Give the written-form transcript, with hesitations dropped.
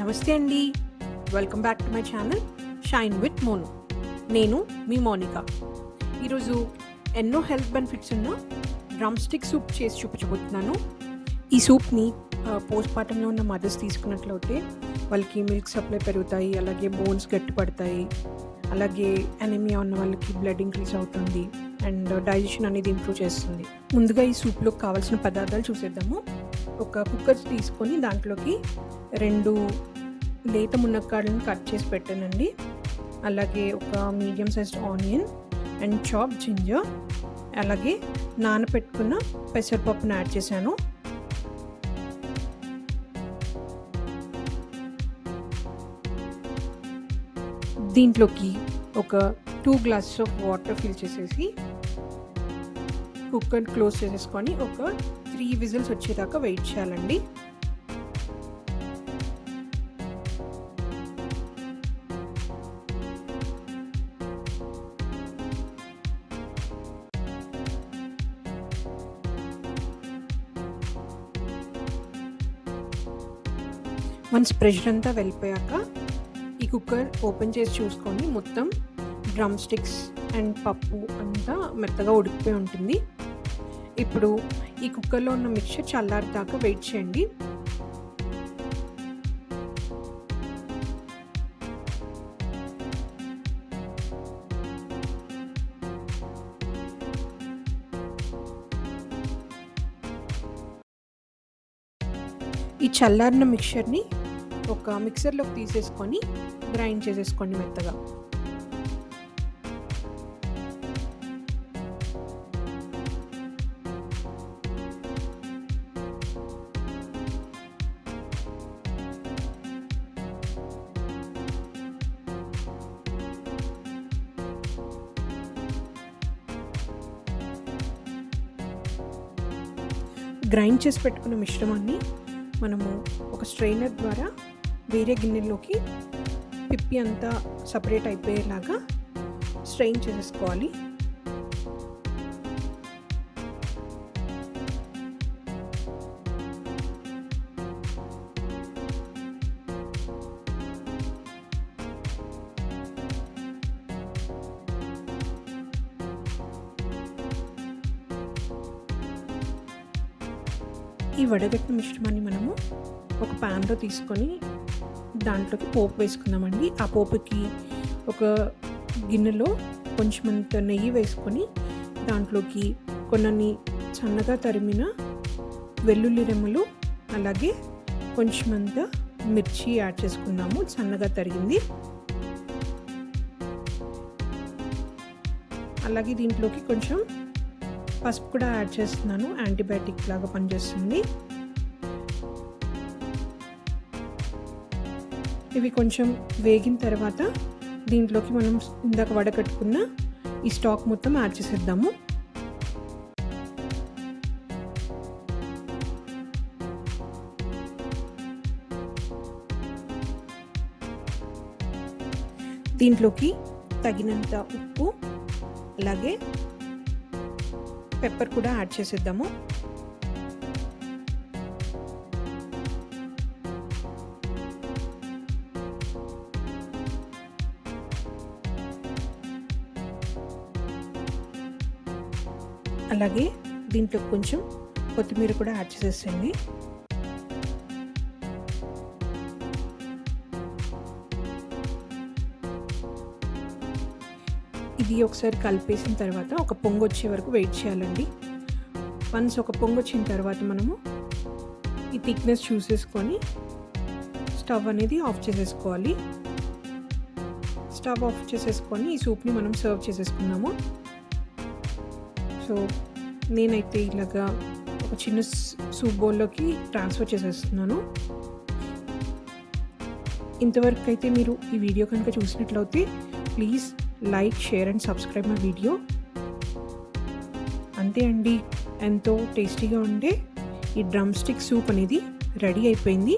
నమస్తే అండి. Welcome back to my channel shine with Monu. నేను మీ మోనిక. ఈరోజు ఎన్నో హెల్త్ బెనిఫిట్స్ ఉన్న డ్రమ్ స్టిక్ సూప్ చేసి చూపించబోతున్నాను. ఈ సూప్ని పోస్ట్ పార్టంలో ఉన్న మదర్స్ తీసుకున్నట్లయితే వాళ్ళకి మిల్క్ సప్లై పెరుగుతాయి, అలాగే బోన్స్ గట్టిపడతాయి, అలాగే అనీమియా ఉన్న వాళ్ళకి బ్లడ్ ఇంక్రీజ్ అవుతుంది అండ్ డైజెషన్ అనేది ఇంప్రూవ్ చేస్తుంది. ముందుగా ఈ సూప్లో కావాల్సిన పదార్థాలు చూసేద్దాము. ఒక కుక్కర్ తీసుకొని దాంట్లోకి 2 లేత మునక్కాడలను కట్ చేసి పెట్టానండి. అలాగే ఒక medium sized onion and chop ginger, అలాగే నానబెట్టుకున్న పెసరపప్పును యాడ్ చేశాను. దీంట్లోకి ఒక 2 గ్లాసెస్ ఆఫ్ వాటర్ ఫిల్ చేసేసి కుక్కర్ క్లోజ్ చేసేసుకొని ఒక 3 విజిల్స్ వచ్చేదాకా వెయిట్ చేయాలండి. వన్స్ ప్రెషర్ అంతా వెళ్ళిపోయాక ఈ కుక్కర్ ఓపెన్ చేసి చూసుకొని మొత్తం డ్రమ్ స్టిక్స్ అండ్ పప్పు అంతా మెత్తగా ఉడికిపోయి ఉంటుంది. ఇప్పుడు ఈ కుక్కర్లో ఉన్న మిక్చర్ చల్లారిదాకా వెయిట్ చేయండి. ఈ చల్లారిన మిక్చర్ని ఒక మిక్సర్లోకి తీసేసుకొని గ్రైండ్ చేసేసుకోండి మెత్తగా. గ్రైండ్ చేసి పెట్టుకున్న మిశ్రమాన్ని మనము ఒక స్ట్రైనర్ ద్వారా వేరే గిన్నెలోకి పిప్పి అంతా సపరేట్ అయిపోయేలాగా స్ట్రెయిన్ చేసేసుకోవాలి. ఈ వడగట్టిన మిశ్రమాన్ని మనము ఒక ప్యాన్లో తీసుకొని దాంట్లోకి పోపు వేసుకుందామండి. ఆ పోపుకి ఒక గిన్నెలో కొంచెమంత నెయ్యి వేసుకొని దాంట్లోకి కొన్ని సన్నగా తరిమిన వెల్లుల్లి రెమ్మలు, అలాగే కొంచెమంత మిర్చి యాడ్ చేసుకుందాము సన్నగా తరిగింది. అలాగే దీంట్లోకి కొంచెం పసుపు కూడా యాడ్ చేస్తున్నాను, యాంటీబయాటిక్ లాగా పనిచేస్తుంది. ఇవి కొంచెం వేగిన తర్వాత దీంట్లోకి మనం ఇందాక వడకట్టుకున్న ఈ స్టాక్ మొత్తం యాడ్ చేసేద్దాము. దీంట్లోకి తగినంత ఉప్పు, అలాగే పెప్పర్ కూడా యాడ్ చేసేద్దాము. అలాగే దీంట్లో కొంచెం కొత్తిమీర కూడా యాడ్ చేసేసేయండి. ఇది ఒకసారి కలిపేసిన తర్వాత ఒక పొంగు వచ్చే వరకు వెయిట్ చేయాలండి. వన్స్ ఒక పొంగు వచ్చిన తర్వాత మనము ఈ థిక్నెస్ చూసేసుకొని స్టవ్ అనేది ఆఫ్ చేసేసుకోవాలి. స్టవ్ ఆఫ్ చేసేసుకొని ఈ సూప్ని మనం సర్వ్ చేసేసుకుందాము. సో నేనైతే ఇలాగా ఒక చిన్న సూప్ బౌల్లోకి ట్రాన్స్ఫర్ చేసేస్తున్నాను. ఇంతవరకు అయితే మీరు ఈ వీడియో కనుక చూసినట్లయితే please like, share and subscribe my video. అంతే అండి, ఎంతో టేస్టీగా ఉండే ఈ డ్రమ్ స్టిక్ సూప్ అనేది రెడీ అయిపోయింది.